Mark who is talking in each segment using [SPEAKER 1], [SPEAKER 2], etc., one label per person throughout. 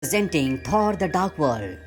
[SPEAKER 1] Presenting Thor the Dark World।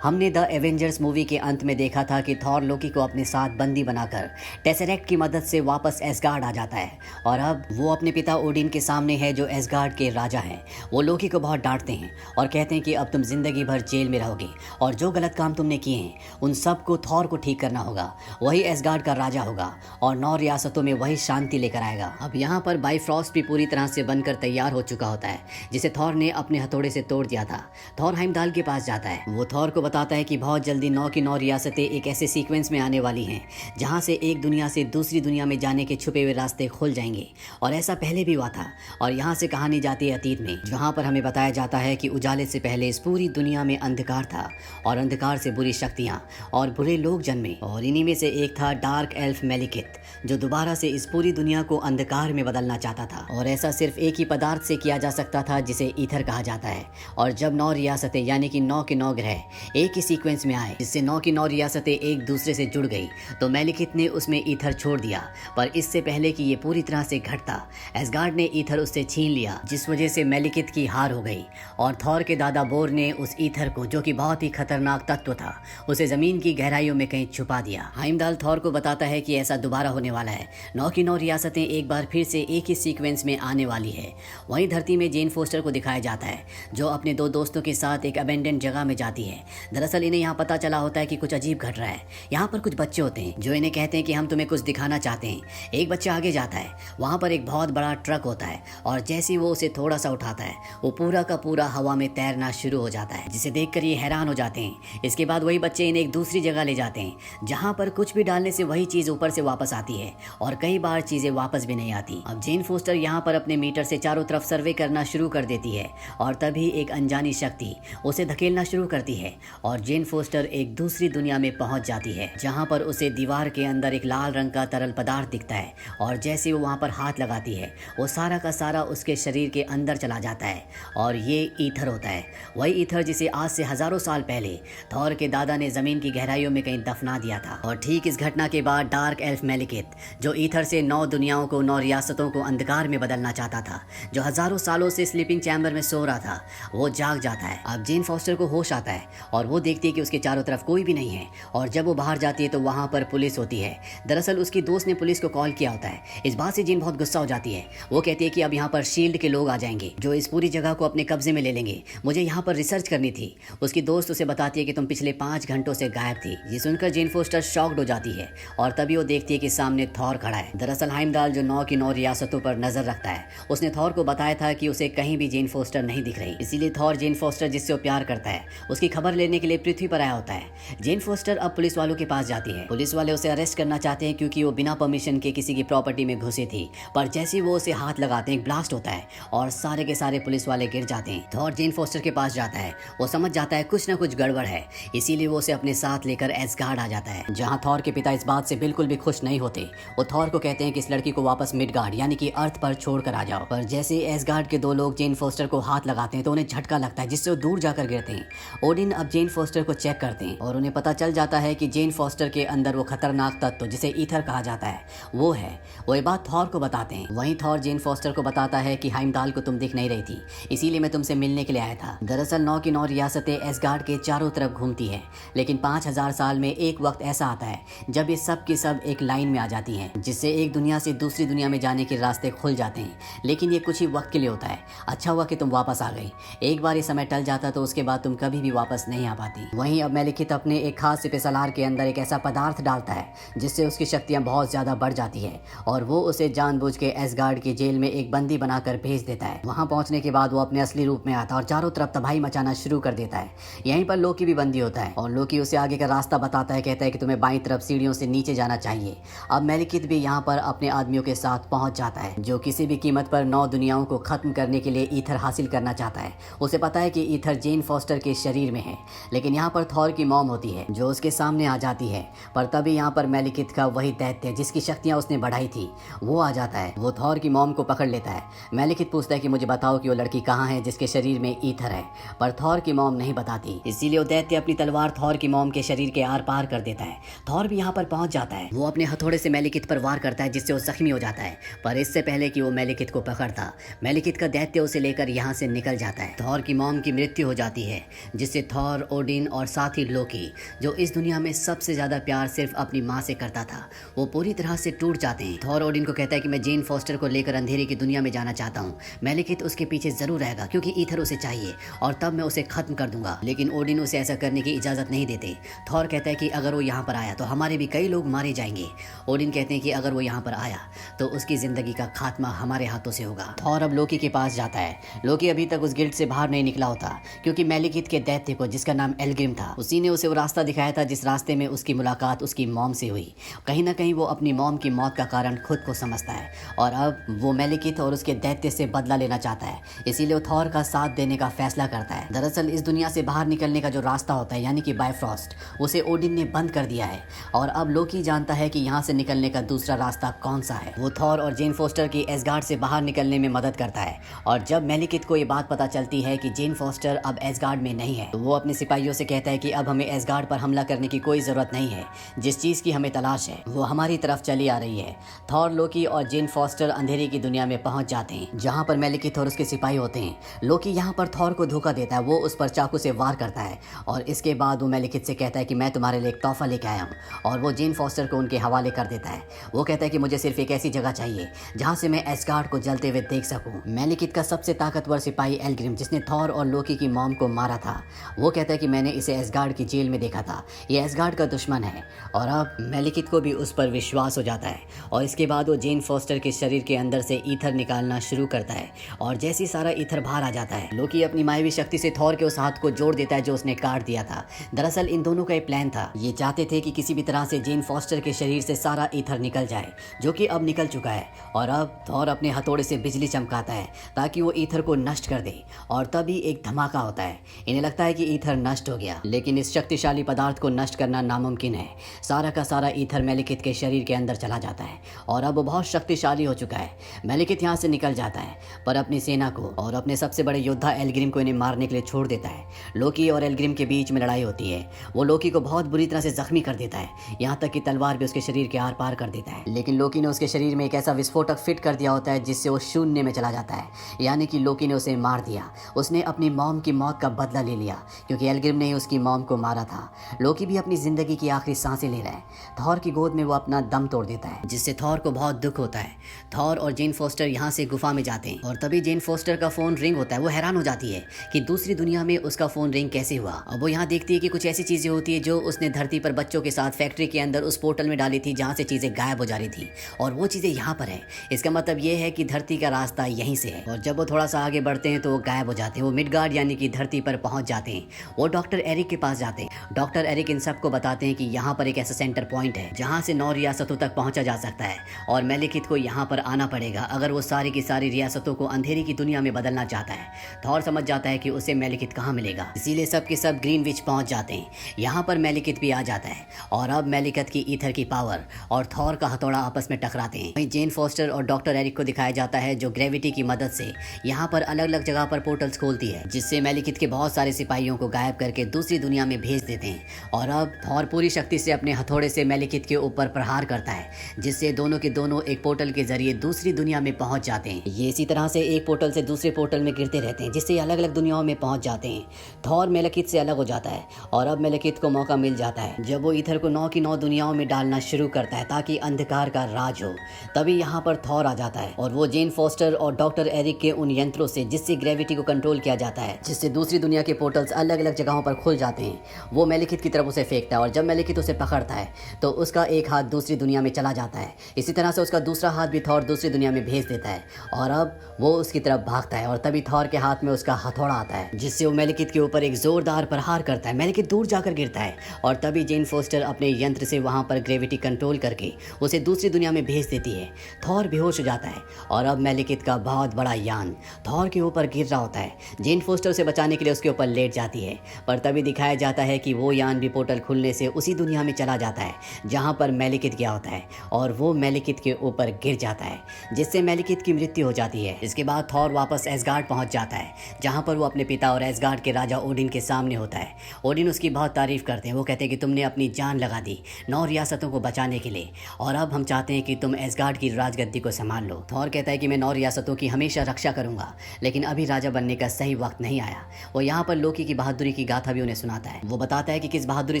[SPEAKER 1] हमने the Avengers movie के अंत में देखा था कि थॉर लोकी को अपने साथ बंदी बनाकर टेसरेक्ट की मदद से वापस एसगार्ड आ जाता है और अब वो अपने पिता ओडिन के सामने है जो एसगार्ड के राजा हैं। वो लोकी को बहुत डांटते हैं और कहते हैं कि अब तुम जिंदगी भर जेल में रहोगे और जो गलत काम तुमने किए हैं उन सब को थॉर को ठीक करना होगा। वही एसगार्ड का राजा होगा और 9 रियासतों में वही शांति लेकर आएगा। अब यहाँ पर बाइफ्रॉस्ट भी पूरी तरह से बनकर तैयार हो चुका होता है जिसे थॉर ने अपने हथौड़े से तोड़ दिया था। थॉर हाइमदाल के पास जाता है। वो थॉर को बताता है कि बहुत जल्दी 9 की 9 रियासतें एक ऐसे सीक्वेंस में आने वाली हैं जहां से एक दुनिया से दूसरी दुनिया में जाने के छुपे हुए रास्ते खुल जाएंगे और ऐसा पहले भी हुआ था। और यहां से कहानी जाती है अतीत में जहां पर हमें बताया जाता है कि उजाले से पहले इस पूरी दुनिया में अंधकार था और अंधकार से बुरी शक्तियां और बुरे लोग जन्मे और इन्हीं में से एक था डार्क एल्फ मेलिकित जो दोबारा से इस पूरी दुनिया को अंधकार में बदलना चाहता था। और ऐसा सिर्फ एक ही पदार्थ से किया जा सकता था जिसे ईथर कहा जाता है। और जब 9 रियासतें यानी कि 9 के 9 ग्रह एक ही सीक्वेंस में आए जिससे 9 की 9 रियासतें एक दूसरे से जुड़ गई तो मेलिकित ने उसमें ईथर छोड़ दिया। पर इससे पहले कि ये पूरी तरह से घटता एसगार्ड ने ईथर उससे छीन लिया जिस वजह से मेलिकित की हार हो गई और थॉर के दादा बोर ने उस ईथर को जो कि बहुत ही खतरनाक तत्व था उसे जमीन की गहराइयों में कहीं छुपा दिया। हाइमदाल थॉर को बताता है कि ऐसा दोबारा होने वाला है। 9 की 9 रियासतें एक बार फिर से एक ही सीक्वेंस में आने वाली है। वहीं धरती में जेन फोस्टर को दिखाया जाता है जो अपने 2 दोस्तों के साथ एक अबेंडेंट जगह में जाती है। दरअसल इन्हें यहाँ पता चला होता है कि कुछ अजीब घट रहा है। यहाँ पर कुछ बच्चे होते हैं जो इन्हें कहते हैं कि हम तुम्हें कुछ दिखाना चाहते हैं। एक बच्चा आगे जाता है। वहाँ पर एक बहुत बड़ा ट्रक होता है और जैसे ही वो उसे थोड़ा सा उठाता है वो पूरा का पूरा हवा में तैरना शुरू हो जाता है जिसे देखकर ये हैरान हो जाते हैं। इसके बाद वही बच्चे इन्हें एक दूसरी जगह ले जाते हैं जहाँ पर कुछ भी डालने से वही चीज ऊपर से वापस आती है और कई बार चीजें वापस भी नहीं आती। अब जेन फोस्टर यहाँ पर अपने मीटर से चारों तरफ सर्वे करना शुरू कर देती है और तभी एक अनजानी शक्ति उसे धकेलना शुरू करती है और जेन फोस्टर एक दूसरी दुनिया में पहुंच जाती है जहां पर उसे दीवार के अंदर एक लाल रंग का तरल पदार्थ दिखता है और जैसे वो वहां पर हाथ लगाती है वो सारा का सारा उसके शरीर के अंदर चला जाता है और ये ईथर होता है। वही ईथर जिसे आज से हजारों साल पहले थॉर के दादा ने जमीन की गहराइयों में कहीं दफना दिया था। और ठीक इस घटना के बाद डार्क एल्फ मेलिकित जो ईथर से 9 दुनियाओं को 9 रियासतों को अंधकार में बदलना चाहता था, जो हजारों सालों से स्लीपिंग चैम्बर में सो रहा था, वो जाग जाता है। अब जेन फॉस्टर को होश आता है और वो देखती है कि उसके चारों तरफ कोई भी नहीं है और जब वो बाहर जाती है तो वहां पर पुलिस होती है। दरअसल उसकी दोस्त ने पुलिस को कॉल किया होता है। इस बात से जेन बहुत गुस्सा हो जाती है। वो कहती है कि अब यहाँ पर शील्ड के लोग आ जाएंगे जो इस पूरी जगह को अपने कब्जे में ले लेंगे। मुझे यहाँ पर रिसर्च करनी थी। उसकी दोस्त उसे बताती है कि तुम पिछले 5 घंटों से गायब थी। ये सुनकर जेन फोस्टर शॉक्ड हो जाती है और तभी वो देखती है कि सामने थॉर खड़ा है। दरअसल हाइमदाल जो 9 की 9 रियासतों पर नजर रखता है उसने थॉर को बताया था कि उसे कहीं भी जेन फोस्टर नहीं दिख रही। इसीलिए थॉर जेन फोस्टर जिससे वो प्यार करता है उसकी खबर लेने के लिए पृथ्वी पर आया होता है। जेन फोस्टर अब पुलिस वालों के पास जाती है। पुलिस वाले उसे अरेस्ट करना चाहते हैं क्योंकि वो बिना परमिशन के किसी की प्रॉपर्टी में घुसी थी। पर जैसे वो उसे हाथ लगाते हैं एक ब्लास्ट होता है और सारे के सारे पुलिस वाले गिर जाते हैं। थॉर जेन फोस्टर के पास जाता है। वो समझ जाता है कुछ ना कुछ गड़बड़ है, इसीलिए वो उसे अपने साथ लेकर एसगार्ड आ जाता है जहाँ थॉर के पिता इस बात से बिल्कुल भी खुश नहीं होते। वो थॉर को कहते हैं कि इस लड़की को वापस मिडगार्ड यानी कि अर्थ पर छोड़ कर आ जाओ। पर जैसे एसगार्ड के 2 लोग जेन फोस्टर को हाथ लगाते हैं तो उन्हें झटका लगता है जिससे वो दूर जाकर गिरते हैं। ओडिन अब जेन फोस्टर को चेक करते हैं और उन्हें पता चल जाता है कि जेन फोस्टर के अंदर वो खतरनाक तत्व जिसे ईथर कहा जाता है वो है। वो ये बात थॉर को बताते हैं। वहीं थॉर जेन फोस्टर को बताता है कि हाइमदाल को तुम दिख नहीं रही थी, इसीलिए मैं तुमसे मिलने के लिए आया था। दरअसल 9 की 9 रियासतें एसगार्ड के चारों तरफ घूमती है लेकिन 5000 साल में एक वक्त ऐसा आता है जब ये सब की सब एक लाइन में आ जाती हैं जिससे एक दुनिया से दूसरी दुनिया में जाने के रास्ते खुल जाते हैं। लेकिन ये कुछ ही वक्त के लिए होता है। अच्छा हुआ कि तुम वापस आ गई। एक बार ये समय टल जाता तो उसके बाद तुम कभी भी वापस नहीं आ पाती। वहीं अब मेलिकित अपने एक खास सिपहसालार के अंदर एक ऐसा पदार्थ डालता है जिससे उसकी शक्तियां बहुत ज्यादा बढ़ जाती है और वो उसे जानबूझ के एसगार्ड की जेल में एक बंदी बनाकर भेज देता है। वहां पहुंचने के बाद वो अपने असली रूप में आता है और चारों तरफ तबाही मचाना शुरू कर देता है। यहीं पर लोकी भी बंदी होता है और लोकी उसे आगे का रास्ता बताता है। कहता है कि तुम्हें बाईं तरफ सीढ़ियों से नीचे जाना चाहिए। अब मेलिकित भी यहाँ पर अपने आदमियों के साथ पहुंच जाता है जो किसी भी कीमत पर 9 दुनियाओं को खत्म करने के लिए ईथर हासिल करना चाहता है। उसे पता है कि ईथर जेन फोस्टर के शरीर में है लेकिन यहाँ पर थॉर की मॉम होती है जो उसके सामने आ जाती है। पर तभी यहाँ पर मेलिकित का वही दैत्य जिसकी शक्तियाँ उसने बढ़ाई थी वो आ जाता है। वो थॉर की मॉम को पकड़ लेता है। मेलिकित पूछता है कि मुझे बताओ कि वो लड़की कहाँ है जिसके शरीर में ईथर है, पर थॉर की मॉम नहीं बताती। इसीलिए वो दैत्य अपनी तलवार थॉर की मॉम के शरीर के आर पार कर देता है। थॉर भी यहाँ पर पहुंच जाता है। वो अपने हथौड़े से मेलिकित पर वार करता है जिससे वो जख्मी हो जाता है। पर इससे पहले कि वो मेलिकित को पकड़ता, मेलिकित का दैत्य उसे लेकर यहाँ से निकल जाता है। थॉर की मॉम की मृत्यु हो जाती है जिससे थॉर, ओडिन और साथ ही लोकी, जो इस दुनिया में सबसे ज्यादा प्यार सिर्फ अपनी माँ से करता था, वो पूरी तरह से टूट जाते हैं। थॉर ओडिन को कहता है कि मैं जेन फॉस्टर को लेकर अंधेरे की दुनिया में जाना चाहता हूँ। मेलिकित उसके पीछे जरूर रहेगा क्योंकि ईथर उसे चाहिए और तब मैं उसे खत्म कर दूंगा। लेकिन ओडिन उसे ऐसा करने की इजाजत नहीं देते। थॉर कहता है कि अगर वो यहाँ पर आया तो हमारे भी कई लोग मारे जाएंगे। ओडिन कहते हैं कि अगर वो यहाँ पर आया तो उसकी जिंदगी का खात्मा हमारे हाथों से होगा। थॉर अब लोकी के पास जाता है। लोकी अभी तक उस गिल्ड से बाहर नहीं निकला होता क्योंकि मेलिकित के दैत्य को, जिसका नाम एल्ग्रिम था, उसी ने उसे वो रास्ता दिखाया था जिस रास्ते में उसकी मुलाकात उसकी मॉम से हुई। कहीं ना कहीं वो अपनी मॉम की मौत का कारण खुद को समझता है और अब वो मेलिकित और उसके दैत्य से बदला लेना चाहता है। इसीलिए वो थॉर का साथ देने का फैसला करता है। दरअसल इस दुनिया से बाहर निकलने का जो रास्ता होता है यानी कि बायफ्रॉस्ट, उसे ओडिन ने बंद कर दिया है और अब लोकी जानता है कि यहाँ से निकलने का दूसरा रास्ता कौन सा है। वो थॉर और जेन फोस्टर की एसगार्ड से बाहर निकलने में मदद करता है और जब मेलिकित को ये बात पता चलती है कि जेन फोस्टर अब एसगार्ड में नहीं है तो वो अपने सिपाहियों से कहता है कि अब हमें एसगार्ड पर हमला करने की कोई जरूरत नहीं है। जिस चीज की हमें तलाश है वो हमारी तरफ चली आ रही है। थॉर, लोकी और जेन फोस्टर अंधेरे की दुनिया में पहुंच जाते हैं जहां पर मेलिकित और उसके सिपाही होते हैं। लोकी यहां पर थॉर को धोखा देता है। वो उस पर चाकू से वार करता है और इसके बाद वो मेलिकित से कहता है कि मैं तुम्हारे लिए एक तोहफा लेके आया हूँ और वो जेन फोस्टर को उनके हवाले कर देता है। वो कहता है कि मुझे सिर्फ एक ऐसी जगह चाहिए जहां से मैं एसगार्ड को जलते हुए देख सकूं। मेलिकित का सबसे ताकतवर सिपाही एल्ग्रिम, जिसने थॉर और लोकी की मॉम को मारा था, वो कहता है कि मैंने इसे एसगार्ड की जेल में देखा था, ये एसगार्ड का दुश्मन है। और अब मेलिकित को भी उस पर विश्वास हो जाता है और इसके बाद वो जेन फोस्टर के शरीर के अंदर से ईथर निकालना शुरू करता है और जैसे ही सारा ईथर बाहर आ जाता है, लोकी अपनी मायावी शक्ति से थॉर के उस हाथ को जोड़ देता है जो उसने काट दिया था। दरअसल इन दोनों का एक प्लान था। ये चाहते थे कि किसी भी तरह से जेन फोस्टर के शरीर से सारा ईथर निकल जाए, जो कि अब निकल चुका है। और अब थॉर अपने हथौड़े से बिजली चमकाता है ताकि वो ईथर को नष्ट कर दे और तभी एक धमाका होता है। इन्हें लगता है कि ईथर नष्ट हो गया, लेकिन इस शक्तिशाली पदार्थ को नष्ट करना नामुमकिन है। सारा का सारा ईथर मेलिकित के शरीर के अंदर चला जाता है और अब वो बहुत शक्तिशाली हो चुका है। मेलिकित यहाँ से निकल जाता है पर अपनी सेना को और अपने सबसे बड़े योद्धा एल्ग्रिम को इन्हें मारने के लिए छोड़ देता है। लोकी और एल्ग्रिम के बीच में लड़ाई होती है। वो लोकी को बहुत बुरी तरह से जख्मी कर देता है, यहाँ तक कि तलवार भी उसके शरीर के आर पार कर देता है। लेकिन लोकी ने उसके शरीर में एक ऐसा विस्फोटक फिट कर दिया होता है जिससे वो शून्य में चला जाता है, यानी कि लोकी ने उसे मार दिया। उसने अपनी मॉम की मौत का बदला ले लिया क्योंकि एल्ग्रिम ने ही उसकी मॉम को मारा था। लोकी भी अपनी जिंदगी की आखिरी सांसें ले रहा है। थॉर की गोद में वो अपना दम तोड़ देता है जिससे थॉर को बहुत दुख होता है। थॉर और जेन फोस्टर यहाँ से गुफा में जाते हैं और तभी जेन फोस्टर का फोन रिंग होता है। वो हैरान हो जाती है कि दूसरी दुनिया में उसका फोन रिंग कैसे हुआ। अब वो यहाँ देखती है कि कुछ ऐसी चीजें होती है जो उसने धरती पर बच्चों के साथ फैक्ट्री के अंदर उस पोर्टल में डाली थी जहाँ से चीजें गायब हो जा रही थी और वो चीजें यहाँ पर है। इसका मतलब ये है कि धरती का रास्ता यहीं से है और जब वो थोड़ा सा आगे बढ़ते हैं तो वो गायब हो जाते हैं। वो मिडगार्ड यानी कि धरती पर पहुंच जाते हैं। वो डॉक्टर एरिक के पास जाते हैं। डॉक्टर एरिक इन सबको बताते हैं कि यहाँ पर एक ऐसा सेंटर पॉइंट है जहाँ से 9 रियासतों तक पहुंचा जा सकता है और मेलिकित को यहाँ पर आना पड़ेगा अगर वो सारी की सारी रियासतों को अंधेरे की दुनिया में बदलना चाहता है। थॉर समझ जाता है कि उसे मेलिकित कहाँ मिलेगा, इसीलिए सब के सब ग्रीनविच पहुंच जाते हैं। यहाँ पर मेलिकित भी आ जाता है और अब मेलिकित की ईथर की पावर और थॉर का हथौड़ा आपस में टकराते हैं। वहीं जेन फोस्टर और डॉक्टर एरिक को दिखाया जाता है जो ग्रेविटी की मदद से यहाँ पर अलग अलग जगह पर पोर्टल्स खोलती है जिससे मेलिकित के बहुत सारे सिपाहियों को गायब करके दूसरी दुनिया में भेज देते हैं। और अब थॉर पूरी शक्ति से अपने हथौड़े से मेलिकित के ऊपर प्रहार करता है जिससे दोनों के दोनों एक पोर्टल के जरिए दूसरी दुनिया में पहुंच जाते हैं। ये इसी तरह से एक पोर्टल से दूसरे पोर्टल में गिरते रहते हैं जिससे अलग अलग दुनियाओं में पहुंच जाते हैं। थॉर मेलिकित से अलग हो जाता है और अब मेलिकित को मौका मिल जाता है जब वो ईथर को 9 की 9 दुनियाओं में डालना शुरू करता है ताकि अंधकार का राज हो। तभी यहाँ पर थॉर आ जाता है और वो जेन फोस्टर और डॉक्टर एरिक के उन यंत्रों से जिससे ग्रेविटी को कंट्रोल किया जाता है, जिससे दूसरी दुनिया के पोर्टल्स अलग अलग जगहों पर खुल जाते हैं, वो मेलिकित की तरफ उसे फेंकता है और जब मेलिकित उसे पकड़ता है तो उसका एक हाथ दूसरी दुनिया में चला जाता है। इसी तरह से उसका दूसरा हाथ भी थॉर दूसरी दुनिया में भेज देता है और अब वो उसकी तरफ भागता है और तभी थॉर के हाथ में उसका हथौड़ा आता है जिससे वो मेलिकित के ऊपर एक जोरदार प्रहार करता है। मेलिकित दूर जाकर गिरता है और तभी जेन फोस्टर अपने यंत्र से वहां पर ग्रेविटी कंट्रोल करके उसे दूसरी दुनिया में भेज देती है। थॉर बेहोश हो जाता है और अब मेलिकित का बहुत बड़ा यान थॉर के ऊपर गिर रहा होता है। जेन फोस्टर उसे बचाने के लिए उसके ऊपर लेट जाती है पर तभी दिखाया जाता है कि वो यान भी पोर्टल खुलने से उसी दुनिया में चला जाता है जहाँ पर मेलिकित गया होता है और वो मेलिकित के ऊपर गिर जाता है, जिससे मेलिकित की मृत्यु हो जाती है। इसके बाद थॉर वापस एसगार्ड पहुंच जाता है जहाँ पर वो अपने पिता और एसगार्ड के राजा ओडिन के सामने होता है। ओडिन उसकी बहुत तारीफ करते हैं। वो कहते हैं कि तुमने अपनी जान लगा दी 9 रियासतों को बचाने के लिए और अब हम चाहते हैं कि तुम एसगार्ड की राजगद्दी को संभाल लो। थॉर कहता है कि मैं 9 रियासतों की हमेशा रक्षा करूंगा, लेकिन अभी राजा बनने का सही वक्त नहीं आया। वो यहाँ पर लोकी की बहादुरी की गाथा भी उन्हें सुनाता है। वो बताता है कि किस बहादुरी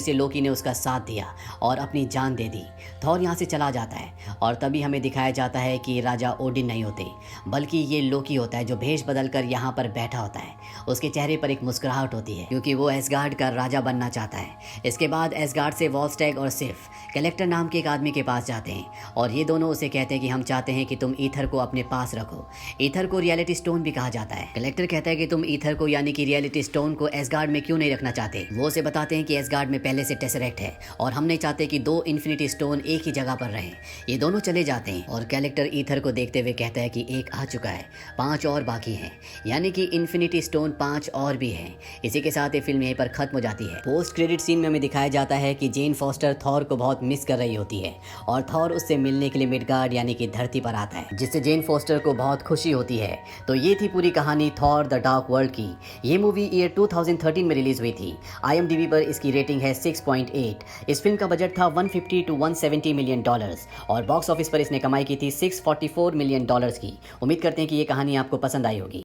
[SPEAKER 1] से लोकी ने उसका साथ दिया और अपनी जान दे दी। थॉर यहाँ से चला जाता है और तभी हमें दिखाया जाता है कि राजा ओडिन नहीं होते, बल्कि ये लोकी होता है जो भेष बदल कर यहाँ पर बैठा होता है। उसके चेहरे पर एक मुस्कुराहट होती है क्योंकि वो एसगार्ड का राजा बनना चाहता है। इसके बाद एसगार्ड से वॉल्स्टैग और सिर्फ कलेक्टर नाम के एक आदमी के पास जाते हैं और ये दोनों उसे कहते हैं कि हम चाहते हैं कि तुम ईथर को अपने पास रखो। ईथर को रियलिटी स्टोन भी कहा जाता है। कलेक्टर कहता है कि तुम ईथर को यानी कि रियलिटी स्टोन को एसगार्ड में क्यों नहीं रखना चाहते। वो उसे बताते हैं कि एसगार्ड में पहले से टेसरेक्ट है और हम नहीं चाहते कि 2 इन्फिनिटी स्टोन एक ही जगह पर रहें। ये दोनों चले जाते हैं और कलेक्टर ईथर को देखते हुए कहता है कि 1 आ चुका है, 5 और बाकी हैं, यानी कि इन्फिनिटी स्टोन 5 और भी हैं। इसी के साथ ये फिल्म यहीं पर खत्म हो जाती है। पोस्ट क्रेडिट सीन में हमें दिखाया जाता है कि जेन फॉस्टर थॉर को बहुत मिस कर रही होती है और थॉर उससे मिलने के लिए मिडगार्ड यानी कि धरती पर आता है, जिससे जेन फॉस्टर को बहुत खुशी होती है। तो ये थी पूरी कहानी थॉर द डार्क वर्ल्ड की। ये मूवी ईयर 2013 में रिलीज हुई थी। IMDb पर इसकी रेटिंग है 6.8। इस फिल्म का बजट था $150 to $170 मिलियन और बॉक्स ऑफिस पर इसने कमाई की थी $644 मिलियन की। उम्मीद करते हैं कि ये कहानी आपको पसंद आई होगी।